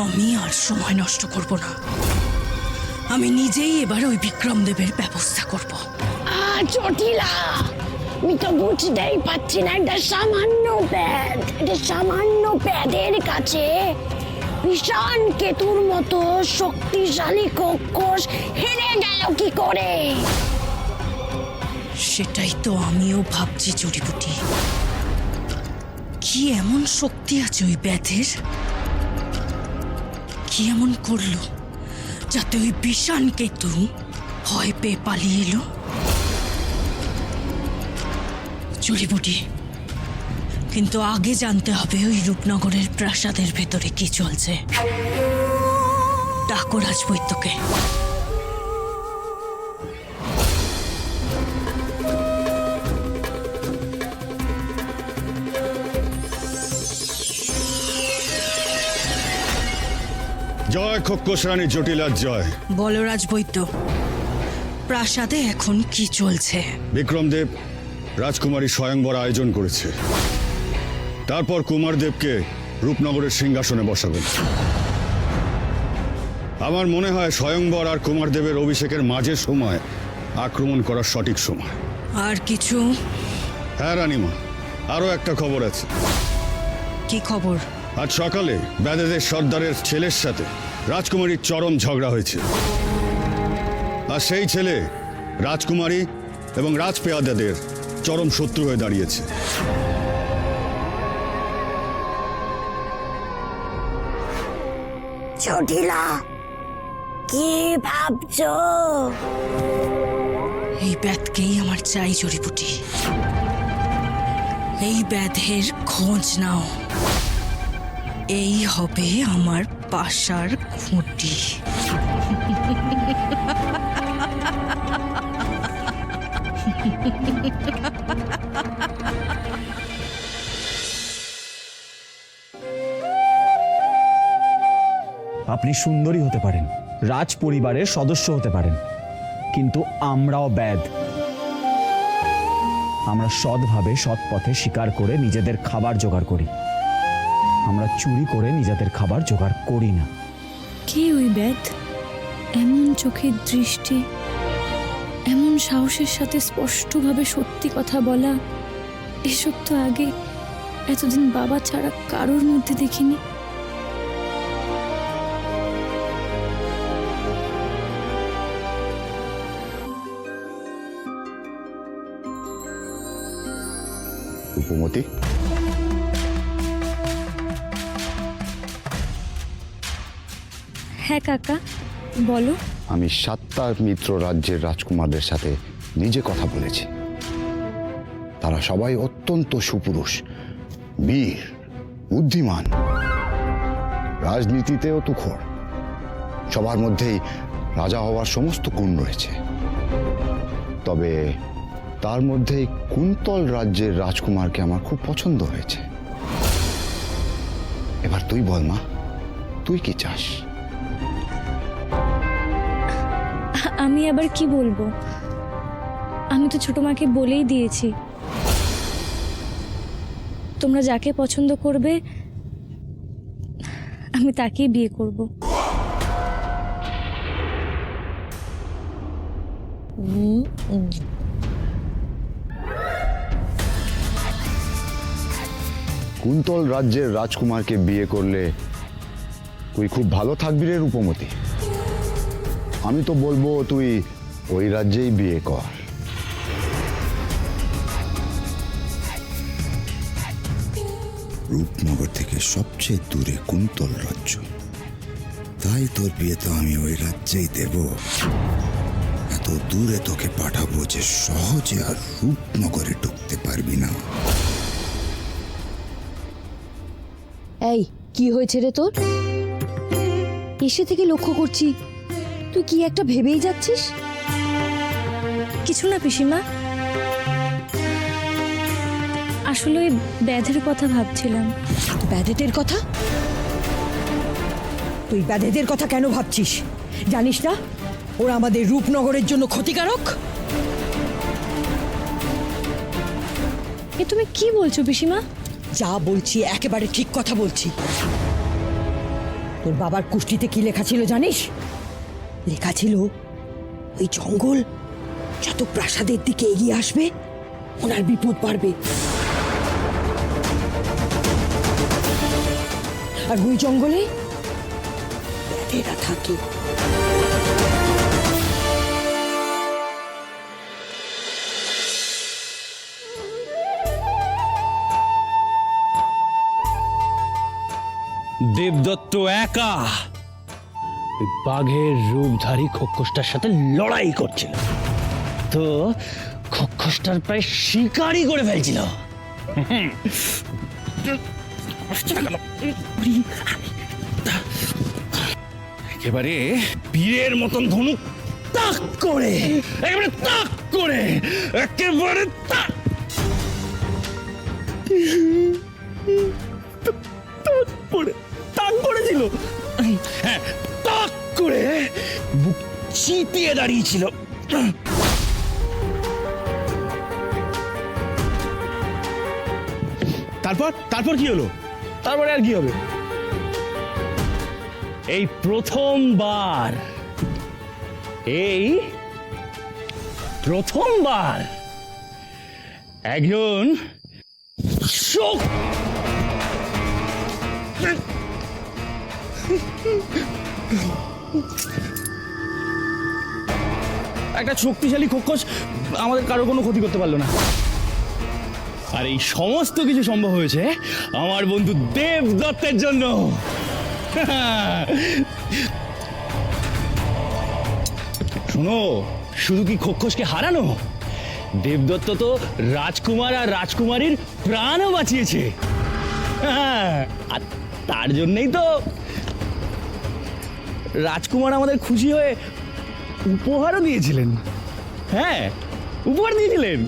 আমি আর সময় নষ্ট করব না। আমি নিজেই এবার ওই বিক্রমদেবের ব্যবস্থা করব। জটিলা, আমি তো বুঝতেই পারছি না, এটা সামান্য ব্যাধ, এটা সামান্য ব্যাধের কাছে ভীষণ কেতুর মতো শক্তিশালী কক্ষস হেরে গেল কি করে? সেটাই তো আমিও ভাবছি জড়িবুটি। কি এমন শক্তি আছে ওই ব্যাধের? কি এমন করলো যাতে ওই বিষাণ কেতু ভয় পেয়ে পালিয়ে এলো? জড়িবুটি, কিন্তু আগে জানতে হবে ওই রূপনগরের প্রাসাদের ভেতরে কি চলছে। ডাকো রাজবৈদ্যকে। জয় খোক্ষস রানী জটিলার জয়। বলো রাজবৈদ্য, প্রাসাদে এখন কি চলছে? বিক্রমদেব রাজকুমারী স্বয়ংবর আয়োজন করেছে। তারপর কুমারদেবকে রূপনগরের সিংহাসনে বসাবেন। আমার মনে হয় স্বয়ংবর আর কুমারদেবের অভিষেকের মাঝের সময় আক্রমণ করার সঠিক সময়। আর কিছু? হ্যাঁ রানীমা, আরও একটা খবর আছে। কি খবর? আজ সকালে ব্যাধেদের সর্দারের ছেলের সাথে রাজকুমারীর চরম ঝগড়া হয়েছে। আর সেই ছেলে রাজকুমারী এবং রাজপেয়াদাদের চরম শত্রু হয়ে দাঁড়িয়েছে। জটিলা, কি ভাবছো? এই ব্যাধকেই আমার চাই জড়িবুটি। এই ব্যাধের খোঁজ নাও। এই হবে আমার পাশার খুঁটি। আপনি সুন্দরী হতে পারেন, রাজ পরিবারের সদস্য হতে পারেন, কিন্তু আমরাও ব্যাধ। আমরা সৎভাবে সৎ পথে শিকার করে নিজেদের খাবার জোগাড় করি। আমরা চুরি করে নিজেদের খাবার জোগাড় করি না। কে ওই ব্যাধ? এমন চোখের দৃষ্টি, এমন সাহসের সাথে স্পষ্টভাবে সত্যি কথা বলা, এসব তো আগে এতদিন বাবা ছাড়া কারোর মধ্যে দেখিনি। রূপমতি, হ্যাঁ কাকা, বলো। আমি 7টা মিত্র রাজ্যের রাজকুমারদের সাথে নিজে কথা বলেছি। তারা সবাই অত্যন্ত সুপুরুষ, বীর, বুদ্ধিমান, রাজনীতিতেও তুখোড়। সবার মধ্যেই রাজা হওয়ার সমস্ত গুণ রয়েছে। তবে তার মধ্যেই কুন্তল রাজ্যের রাজকুমারকে আমার খুব পছন্দ হয়েছে। এবার তুই বল মা, তুই কি চাস? আমি আবার কি বলবো? আমি তো ছোট মাকে বলেই দিয়েছি, তোমরা যাকে পছন্দ করবে আমি তাকেই বিয়ে করব। কুন্তল রাজ্যের রাজকুমারকে বিয়ে করলে তুই খুব ভালো থাকবি রে রূপমতি। আমি তো বলবো তুই ওই রাজ্যেই বিয়ে কর। রূপনগর থেকে সবচেয়ে দূরে কুন্তল রাজ্য, তাই তোর বিয়ে তো আমি ওই রাজ্যেই দেব। এত দূরে তোকে পাঠাবো যে সহজে আর রূপনগরে ঢুকতে পারবি না। এই কি হয়েছে রে তোর? এসে থেকে লক্ষ্য করছি তুই কি একটা ভেবেই যাচ্ছিস। কিছু না পিসিমা, আসলে ওই ব্যাধের কথা ভাবছিলাম। ব্যাধেদের কথা? তুই ব্যাধেদের কথা কেন ভাবছিস? জানিস না ওরা আমাদের রূপনগরের জন্য ক্ষতিকারক? এ তুমি কি বলছো পিসিমা? যা বলছি একেবারে ঠিক কথা বলছি। তোর বাবার কুষ্টিতে কি লেখা ছিল জানিস? লেখা ছিল ওই জঙ্গল যত প্রাসাদের দিকে এগিয়ে আসবে ওনার বিপদ বাড়বে। আর ওই জঙ্গলে ব্যাধেরা থাকে। দেবদত্ত একা ওই বাঘের রূপধারী খোকসটার সাথে লড়াই করছিল, তো খোকসটার প্রায় শিকারই করে ফেলছিল। একেবারে বীরের মতন ধনুক তাক করে, একেবারে তাক করে, একেবারে তাক তাক করেছিল। হ্যাঁ, তাক করে বুক চিতিয়ে দাঁড়িয়েছিল। তারপর কি হলো? তারপরে আর কি হবে? এই প্রথমবার একজন শোক একটা শক্তিশালী খোকস আমাদের কারো কোনো ক্ষতি করতে পারলো না। আর এই সমস্ত কিছু সম্ভব হয়েছে আমার বন্ধু দেবদত্তের জন্য। শোনো, শুধু কি খোকসকে হারানো, দেবদত্ত তো রাজকুমার আর রাজকুমারীর প্রাণও বাঁচিয়েছে। আর তার জন্যই তো রাজকুমার আমাদের খুশি হয়ে উপহারও দিয়েছিলেন। হ্যাঁ, উপহার দিয়েছিলেন।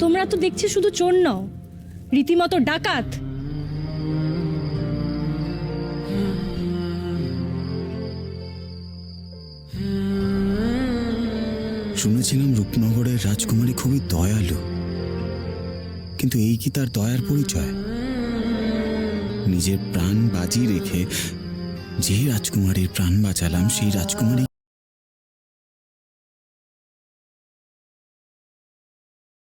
তোমরা তো দেখছি শুধু চোর নও, রীতিমতো ডাকাত। শুনেছিলাম রূপনগরের রাজকুমারী খুবই দয়ালু, কিন্তু এই কি তার দয়ার পরিচয়? নিজের প্রাণ বাজি রেখে যে রাজকুমারীর প্রাণ বাঁচালাম, সেই রাজকুমারী